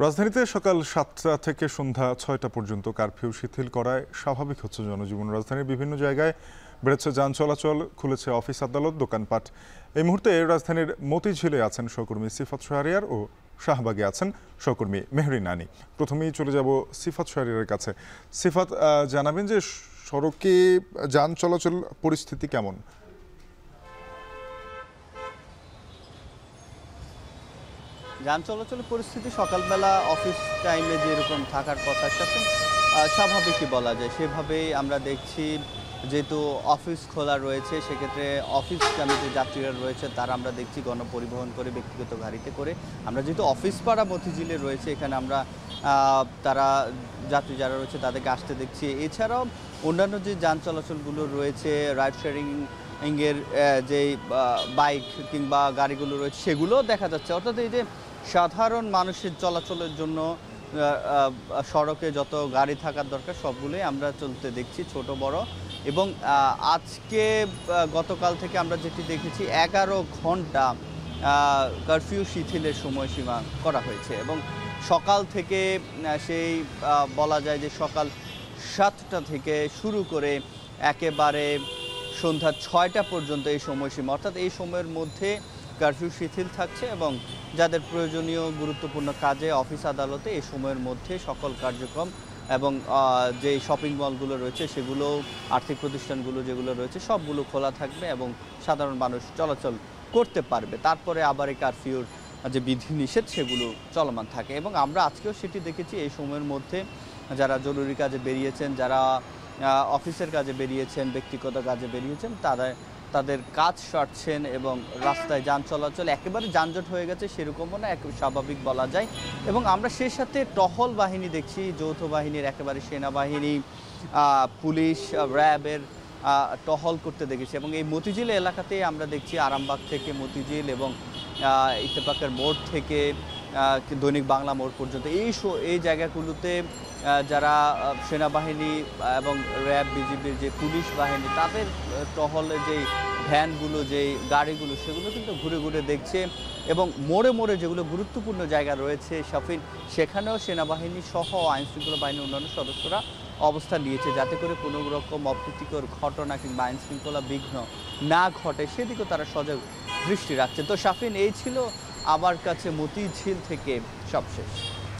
রাজধানীতে সকাল ৭টা থেকে সন্ধ্যা ৬টা পর্যন্ত কারফিউ শিথিল করায় স্বাভাবিক হচ্ছে জনজীবন। রাজধানীর বিভিন্ন জায়গায় বেড়েছে যান চলাচল, খুলেছে অফিস আদালত, দোকানপাট। এই মুহূর্তে রাজধানীর মতিঝিলে আছেন সহকর্মী সিফাত শাহরিয়ার ও শাহবাগে আছেন সহকর্মী মেহরিন আনি। প্রথমেই চলে যাব সিফাত শাহরিয়ারের কাছে। সিফাত, জানাবেন যে সড়কে যান চলাচল পরিস্থিতি কেমন? যান চলাচলের পরিস্থিতি সকালবেলা অফিস টাইমে যেরকম থাকার কথা সেরকম স্বাভাবিকই বলা যায়। সেভাবেই আমরা দেখছি, যেহেতু অফিস খোলা রয়েছে সেক্ষেত্রে অফিসগামী যে যাত্রীরা রয়েছে তারা আমরা দেখছি গণপরিবহন করে, ব্যক্তিগত গাড়িতে করে। আমরা যেহেতু অফিস পাড়া মতিঝিলে রয়েছে, এখানে আমরা তারা যাত্রী যারা রয়েছে তাদেরকে আসতে দেখছি। এছাড়াও অন্যান্য যে যান চলাচলগুলো রয়েছে, রাইড শেয়ারিং এর যেই বাইক কিংবা গাড়িগুলো রয়েছে সেগুলোও দেখা যাচ্ছে। অর্থাৎ এই যে সাধারণ মানুষের চলাচলের জন্য সড়কে যত গাড়ি থাকার দরকার সবগুলোই আমরা চলতে দেখছি, ছোট বড়। এবং আজকে গতকাল থেকে আমরা যেটি দেখেছি 11 ঘন্টা কারফিউ শিথিলের সময়সীমা করা হয়েছে এবং সকাল থেকে সেই বলা যায় যে সকাল 7টা থেকে শুরু করে একেবারে সন্ধ্যা 6টা পর্যন্ত এই সময়সীমা, অর্থাৎ এই সময়ের মধ্যে কারফিউ শিথিল থাকছে এবং যাদের প্রয়োজনীয় গুরুত্বপূর্ণ কাজে অফিস আদালতে এই সময়ের মধ্যে সকল কার্যক্রম এবং যে শপিং মলগুলো রয়েছে সেগুলো, আর্থিক প্রতিষ্ঠানগুলো যেগুলো রয়েছে সবগুলো খোলা থাকবে এবং সাধারণ মানুষ চলাচল করতে পারবে। তারপরে আবার এই কারফিউর যে বিধিনিষেধ সেগুলো চলমান থাকে এবং আমরা আজকেও সেটি দেখেছি। এই সময়ের মধ্যে যারা জরুরি কাজে বেরিয়েছেন, যারা অফিসের কাজে বেরিয়েছেন, ব্যক্তিগত কাজে বেরিয়েছেন, তাদের কাজ সারছেন এবং রাস্তায় যান চলাচল একেবারে যানজট হয়ে গেছে সেরকমও না, স্বাভাবিক বলা যায়। এবং আমরা সেই সাথে টহল বাহিনী দেখছি, যৌথ বাহিনীর একেবারে সেনাবাহিনী, পুলিশ, র্যাবের টহল করতে দেখেছি। এবং এই মতিঝিল এলাকাতে আমরা দেখছি আরামবাগ থেকে মতিঝিল এবং ইত্তেফাকের মোড় থেকে দৈনিক বাংলা মোড় পর্যন্ত এই জায়গাগুলোতে যারা সেনাবাহিনী এবং র্যাব, বিজিবির যে পুলিশ বাহিনী তাদের টহলে যেই ভ্যানগুলো, যেই গাড়িগুলো সেগুলো কিন্তু ঘুরে ঘুরে দেখছে এবং মোড়ে মোড়ে যেগুলো গুরুত্বপূর্ণ জায়গা রয়েছে শফিন, সেখানেও সেনাবাহিনী সহ আইনশৃঙ্খলা বাহিনীর অন্যান্য সদস্যরা অবস্থান নিয়েছে যাতে করে কোনো রকম অপ্রীতিকর ঘটনা কিংবা আইনশৃঙ্খলা বিঘ্ন না ঘটে সেদিকেও তারা সজাগ দৃষ্টি রাখছে। তো শাফিন, এই ছিল আমার কাছে মতিঝিল থেকে সবশেষ।